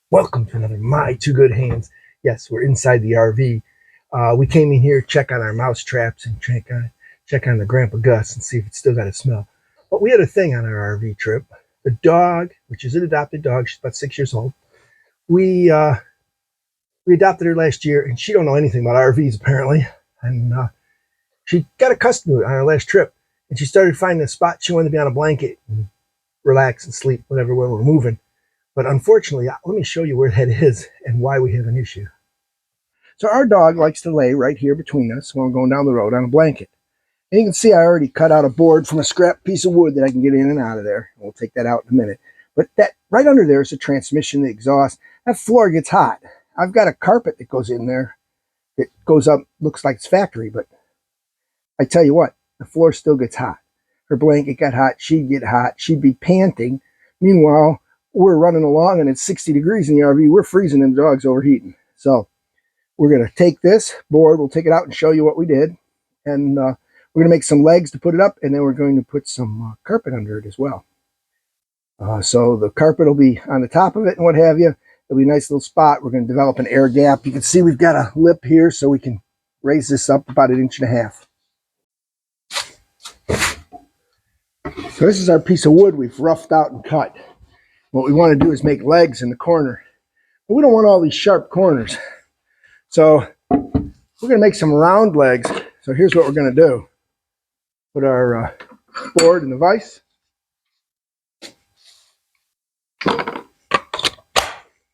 Welcome to another My Two Good Hands. Yes, we're inside the RV. We came in here to check on our mouse traps and check on the Grandpa Gus and see if it's still got a smell. But we had a thing on our RV trip. The dog, which is an adopted dog, she's about 6 years old. We we adopted her last year, and she don't know anything about RVs apparently. And she got accustomed to it on our last trip, and she started finding a spot she wanted to be on a blanket and relax and sleep, whatever, when we're moving. But unfortunately, let me show you where that is and why we have an issue. So our dog likes to lay right here between us when we're going down the road on a blanket. And you can see I already cut out a board from a scrap piece of wood that I can get in and out of there. We'll take that out in a minute. But that right under there is the transmission, the exhaust. That floor gets hot. I've got a carpet that goes in there. It goes up, looks like it's factory, but I tell you what, the floor still gets hot. Her blanket got hot, she'd get hot, she'd be panting. Meanwhile, we're running along and it's 60 degrees in the RV. We're freezing and the dog's overheating. So we're going to take this board, we'll take it out and show you what we did. And we're going to make some legs to put it up, and then we're going to put some carpet under it as well. So the carpet will be on the top of it and what have you. It'll be a nice little spot. We're going to develop an air gap. You can see we've got a lip here so we can raise this up about 1.5 inches. So this is our piece of wood we've roughed out and cut. What we want to do is make legs in the corner. But we don't want all these sharp corners. So we're going to make some round legs. So here's what we're going to do. Put our board in the vise.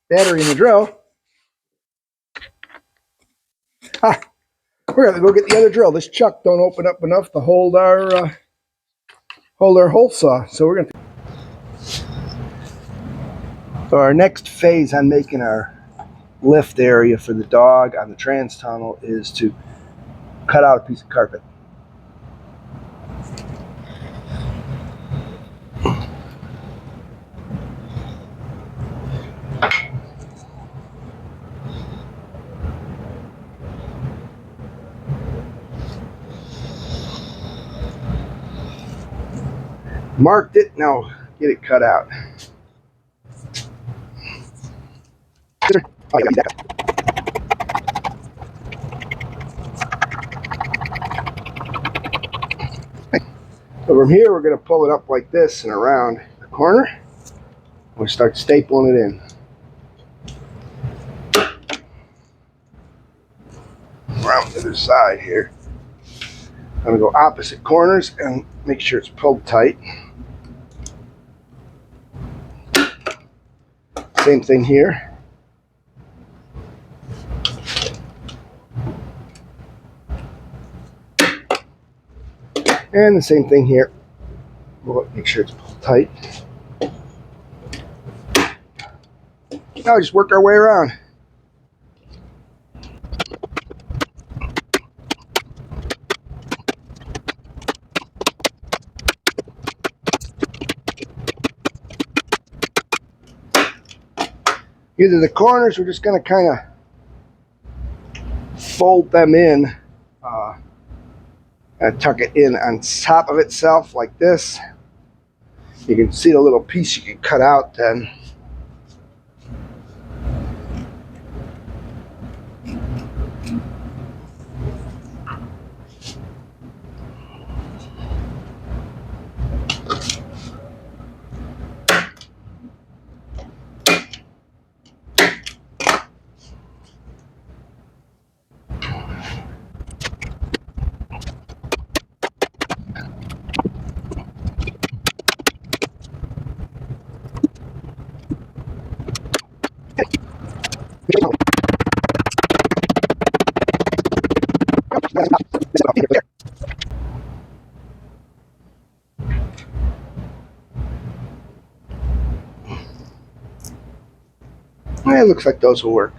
Battery in the drill. We're going to go get the other drill. This chuck don't open up enough to hold our hole saw. So we're going to... So our next phase on making our lift area for the dog on the trans tunnel is to cut out a piece of carpet. Marked it, now get it cut out. So from here, we're going to pull it up like this and around the corner. We'll start stapling it in. Around the other side here. I'm going to go opposite corners and make sure it's pulled tight. Same thing here. And the same thing here. We'll make sure it's pulled tight. Now we just work our way around. Either the corners, we're just going to kind of fold them in and tuck it in on top of itself like this. You can see the little piece you can cut out then. It looks like those will work.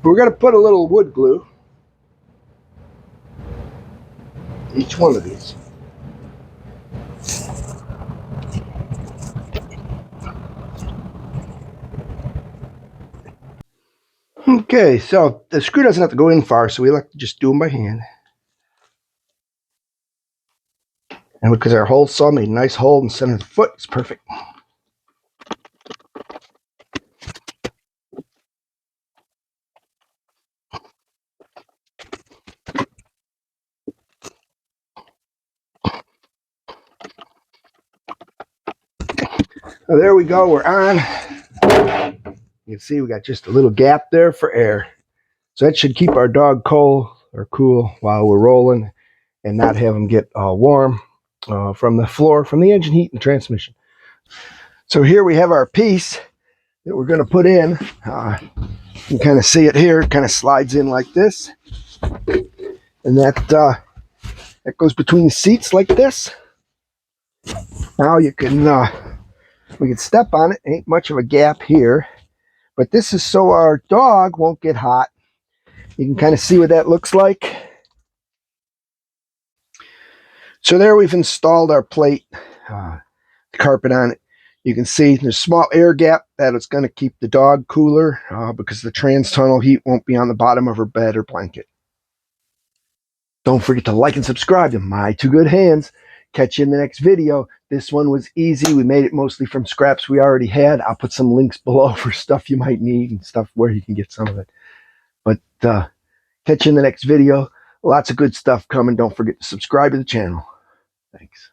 We're going to put a little wood glue each one of these. Okay, so the screw doesn't have to go in far, so we like to just do them by hand. And because our hole saw made a nice hole in the center of the foot, it's perfect. So there we go, we're on. You can see we got just a little gap there for air. So that should keep our dog cold or cool while we're rolling and not have them get warm from the floor, from the engine heat and the transmission. So here we have our piece that we're going to put in. You can kind of see it here. It kind of slides in like this. And that goes between the seats like this. Now you can, we can step on it. Ain't much of a gap here. But this is so our dog won't get hot. You can kind of see what that looks like. So there we've installed our plate, carpet on it. You can see there's a small air gap that it's going to keep the dog cooler because the trans tunnel heat won't be on the bottom of her bed or blanket. Don't forget to like and subscribe to My Two Good Hands. Catch you in the next video. This one was easy. We made it mostly from scraps we already had. I'll put some links below for stuff you might need and stuff where you can get some of it. But catch you in the next video. Lots of good stuff coming. Don't forget to subscribe to the channel. Thanks.